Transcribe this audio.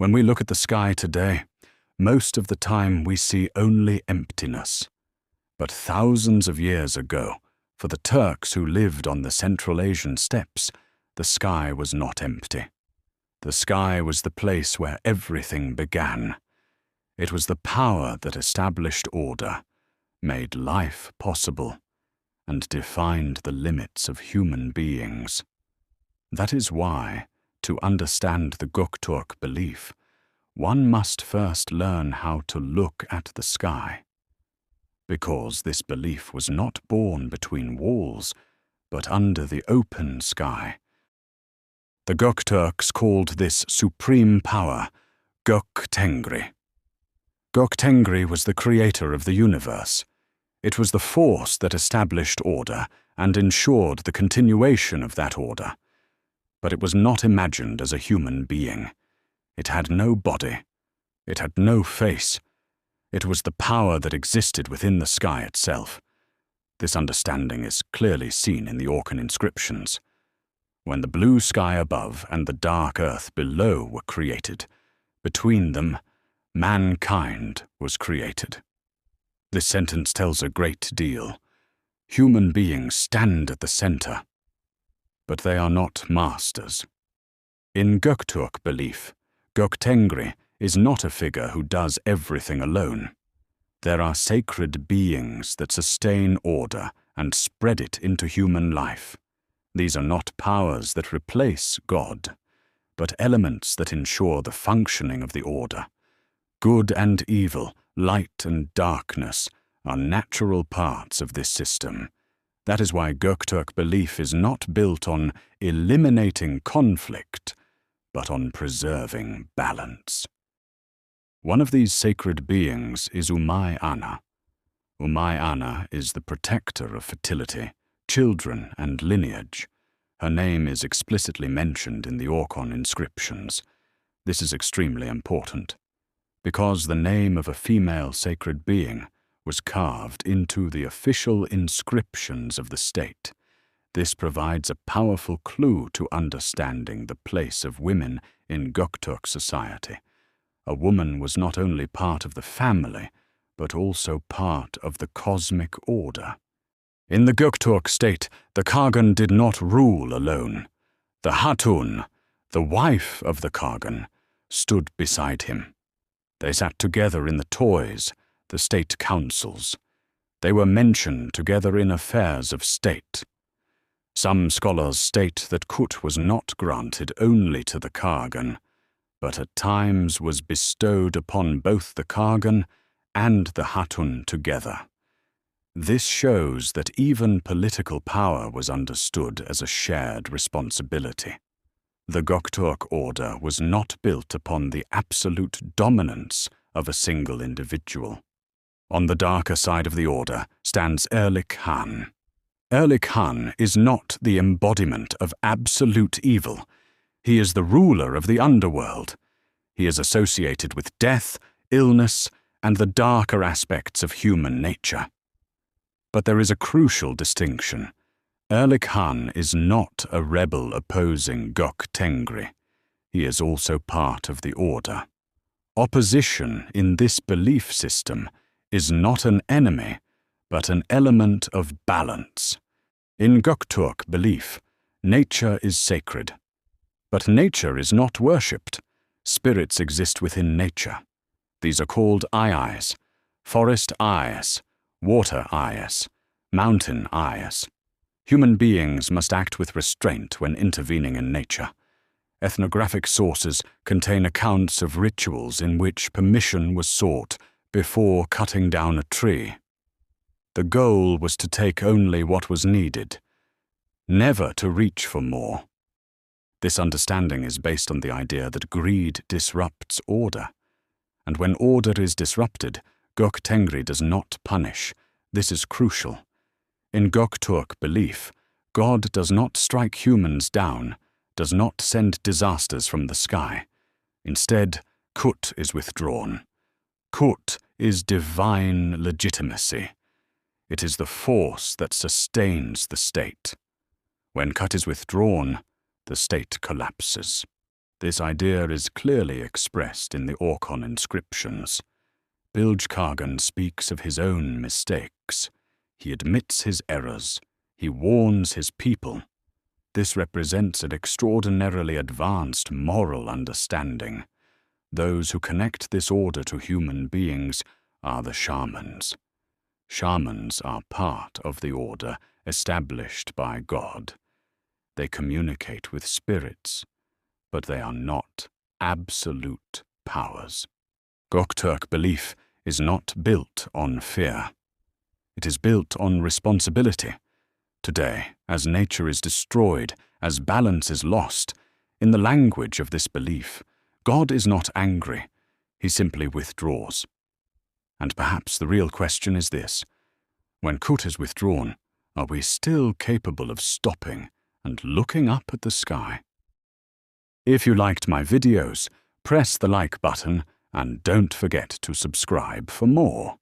When we look at the sky today, most of the time we see only emptiness. But thousands of years ago, for the Turks who lived on the Central Asian steppes, the sky was not empty. The sky was the place where everything began. It was the power that established order, made life possible, and defined the limits of human beings. That is why, to understand the Göktürk belief, one must first learn how to look at the sky. Because this belief was not born between walls, but under the open sky. The Göktürks called this supreme power Gök Tengri. Gök Tengri was the creator of the universe. It was the force that established order and ensured the continuation of that order. But it was not imagined as a human being. It had no body. It had no face. It was the power that existed within the sky itself. This understanding is clearly seen in the Orkhon Inscriptions. When the blue sky above and the dark earth below were created, between them, mankind was created. This sentence tells a great deal. Human beings stand at the center, but they are not masters. In Göktürk belief, Gök Tengri is not a figure who does everything alone. There are sacred beings that sustain order and spread it into human life. These are not powers that replace God, but elements that ensure the functioning of the order. Good and evil, light and darkness are natural parts of this system. That is why Göktürk belief is not built on eliminating conflict, but on preserving balance. One of these sacred beings is Umay Ana. Umay Ana is the protector of fertility, children, and lineage. Her name is explicitly mentioned in the Orkhon Inscriptions. This is extremely important, because the name of a female sacred being was carved into the official inscriptions of the state. This provides a powerful clue to understanding the place of women in Göktürk society. A woman was not only part of the family, but also part of the cosmic order. In the Göktürk state, the Khagan did not rule alone. The Hatun, the wife of the Khagan, stood beside him. They sat together in the toys, the state councils. They were mentioned together in affairs of state. Some scholars state that Kut was not granted only to the Khagan, but at times was bestowed upon both the Khagan and the Hatun together. This shows that even political power was understood as a shared responsibility. The Göktürk order was not built upon the absolute dominance of a single individual. On the darker side of the order stands Erlik Han. Erlik Han is not the embodiment of absolute evil. He is the ruler of the underworld. He is associated with death, illness, and the darker aspects of human nature. But there is a crucial distinction. Erlik Han is not a rebel opposing Gök Tengri. He is also part of the order. Opposition in this belief system is not an enemy, but an element of balance. In Göktürk belief, nature is sacred. But nature is not worshipped. Spirits exist within nature. These are called Iyes, forest Iyes, water Iyes, mountain Iyes. Human beings must act with restraint when intervening in nature. Ethnographic sources contain accounts of rituals in which permission was sought before cutting down a tree. The goal was to take only what was needed, never to reach for more. This understanding is based on the idea that greed disrupts order. And when order is disrupted, Gök Tengri does not punish. This is crucial. In Göktürk belief, God does not strike humans down, does not send disasters from the sky. Instead, Kut is withdrawn. Kut is divine legitimacy. It is the force that sustains the state. When Kut is withdrawn, the state collapses. This idea is clearly expressed in the Orkhon Inscriptions. Bilge-Kagan speaks of his own mistakes. He admits his errors. He warns his people. This represents an extraordinarily advanced moral understanding. Those who connect this order to human beings are the shamans. Shamans are part of the order established by God. They communicate with spirits, but they are not absolute powers. Göktürk belief is not built on fear. It is built on responsibility. Today, as nature is destroyed, as balance is lost, in the language of this belief, God is not angry. He simply withdraws. And perhaps the real question is this: when Kut is withdrawn, are we still capable of stopping and looking up at the sky? If you liked my videos, press the like button and don't forget to subscribe for more.